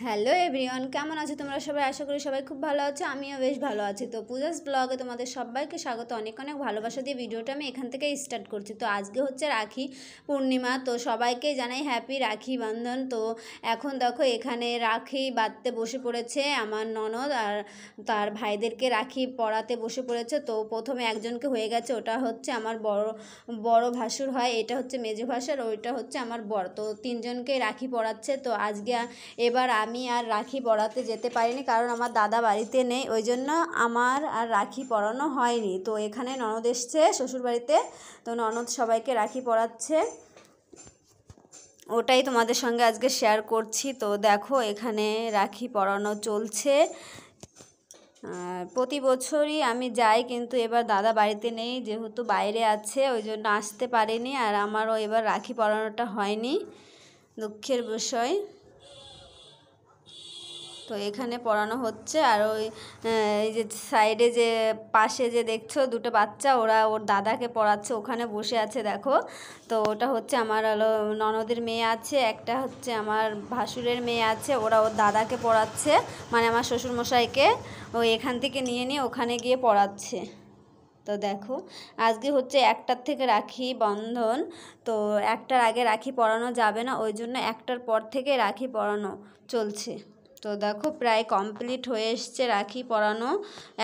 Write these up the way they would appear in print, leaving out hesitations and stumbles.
Hello everyone, কেমন আছো তোমরা সবাই? আশা করি সবাই খুব ভালো আছো, আমিও বেশ ভালো আছি। তো পূজাস ব্লগে তোমাদের সবাইকে স্বাগত। অনেক অনেক ভালোবাসা দিয়ে ভিডিওটা আমি এখান থেকে স্টার্ট করছি। তো আজকে হচ্ছে রাখি পূর্ণিমা, তো সবাইকে জানাই হ্যাপি রাখি বন্ধন। তো এখন দেখো এখানে রাখি বাঁধতে বসে পড়েছে আমার ননদ, আর তার ভাইদেরকে রাখি পরাতে বসে পড়েছে। তো প্রথমে একজনকে হয়ে গেছে, ওটা হচ্ছে আমার বড় ভাসুর হয়, এটা হচ্ছে মেজো ভাসুর, ওইটা হচ্ছে আমার বর। তো তিনজনকে রাখি পরাচ্ছে। তো আজকে এবার আমি আর রাখি পরাতে যেতে পারিনি, কারণ আমার দাদা বাড়িতে নেই, ওই জন্য আমার আর রাখি পরানো হয়নি। তো এখানে ননদ এসছে শ্বশুরবাড়িতে, তো ননদ সবাইকে রাখি পরাচ্ছে, ওটাই তোমাদের সঙ্গে আজকে শেয়ার করছি। তো দেখো এখানে রাখি পরানো চলছে। প্রতি বছরই আমি যাই, কিন্তু এবার দাদা বাড়িতে নেই, যেহেতু বাইরে আছে ওই জন্য আসতে পারিনি, আর আমারও এবার রাখি পরানোটা হয়নি, দুঃখের বিষয়। তো এখানে পড়ানো হচ্ছে। আর ওই এই যে সাইডে যে পাশে যে দেখছো দুটো বাচ্চা, ওর দাদাকে পড়াচ্ছে, ওখানে বসে আছে দেখো। তো ওটা হচ্ছে আমার ননদের মেয়ে আছে, একটা হচ্ছে আমার ভাসুরের মেয়ে আছে, ওর দাদাকে পড়াচ্ছে, মানে আমার শ্বশুরমশাইকে ওই এখান থেকে নিয়ে ওখানে গিয়ে পড়াচ্ছে। তো দেখো আজকে হচ্ছে 1টার থেকে রাখি বন্ধন। তো 1টার আগে রাখি পরানো যাবে না, ওই জন্য 1টার পর থেকে রাখি পরানো চলছে। তো দেখো প্রায় কমপ্লিট হয়ে এসছে রাখি পরানো,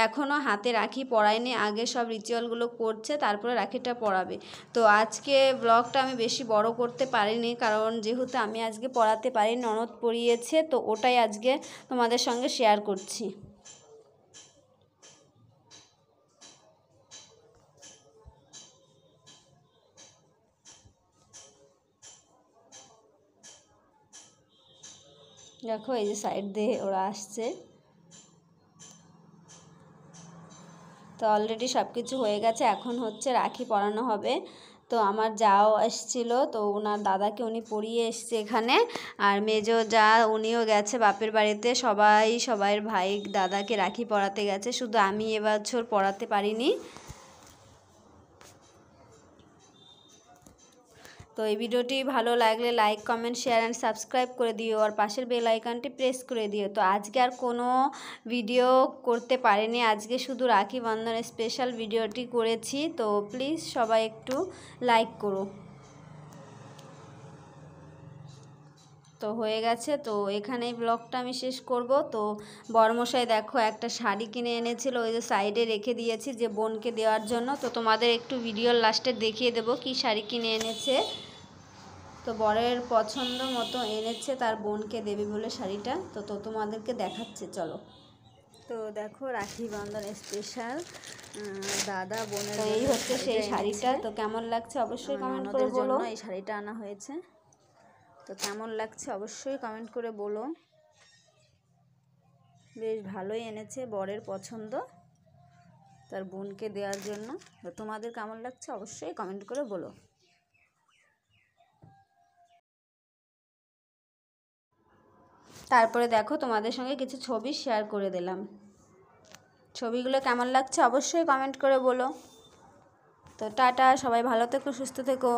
এখনও হাতে রাখি পরায়নি, আগে সব রিচুয়ালগুলো করছে তারপরে রাখিটা পরাবে। তো আজকে ব্লগটা আমি বেশি বড় করতে পারিনি, কারণ যেহেতু আমি আজকে পরাতে পারি, ননদ পরিয়েছে, তো ওটাই আজকে তোমাদের সঙ্গে শেয়ার করছি। দেখো এই যে সাইড দিয়ে ওরা আসছে। তো অলরেডি সব কিছু হয়ে গেছে, এখন হচ্ছে রাখি পরানো হবে। তো আমার যাও এসছিল, তো ওনার দাদাকে উনি পরিয়ে এসছে এখানে, আর মেজো যা উনিও গেছে বাপের বাড়িতে, সবাইয়ের ভাই দাদাকে রাখি পরাতে গেছে, শুধু আমি এবছর পরাতে পারিনি। তো এই ভিডিওটি ভালো লাগলে like comment share and subscribe করে দিও, আর পাশের বেল আইকনটি প্রেস করে দিও। তো আজকে আর কোনো ভিডিও করতে পারিনি, আজকে শুধু রাখি বন্ধনের স্পেশাল ভিডিওটি করেছি। তো প্লিজ সবাই একটু লাইক করো। তো হয়ে গেছে, তো এখানেই ব্লগটা আমি শেষ করব। তো বরমশাই দেখো একটা শাড়ি কিনে এনেছিল, ওই যে সাইডে রেখে দিয়েছি যে বোনকে দেওয়ার জন্য। তো তোমাদের একটু ভিডিওর লাস্টে দেখিয়ে দেবো কি শাড়ি কিনে এনেছে। তো বরের পছন্দ মতো এনেছে, তার বোনকে দেবে বলে শাড়িটা। তো তোমাদেরকে দেখাচ্ছে, চলো। তো দেখো রাখি বন্ধন স্পেশাল দাদা বোনের, এই হচ্ছে সেই শাড়িটা। তো কেমন লাগছে অবশ্যই কমেন্ট করে বলো। এই শাড়িটা আনা হয়েছে, তো কেমন লাগছে অবশ্যই কমেন্ট করে বলো। বেশ ভালোই এনেছে, বরের পছন্দ, তার বোনকে দেওয়ার জন্য। তো তোমাদের কেমন লাগছে অবশ্যই কমেন্ট করে বলো। তারপরে দেখো তোমাদের সঙ্গে কিছু ছবি শেয়ার করে দিলাম, ছবিগুলো কেমন লাগছে অবশ্যই কমেন্ট করে বলো। তো টাটা, সবাই ভালো থেকো, সুস্থ থেকো।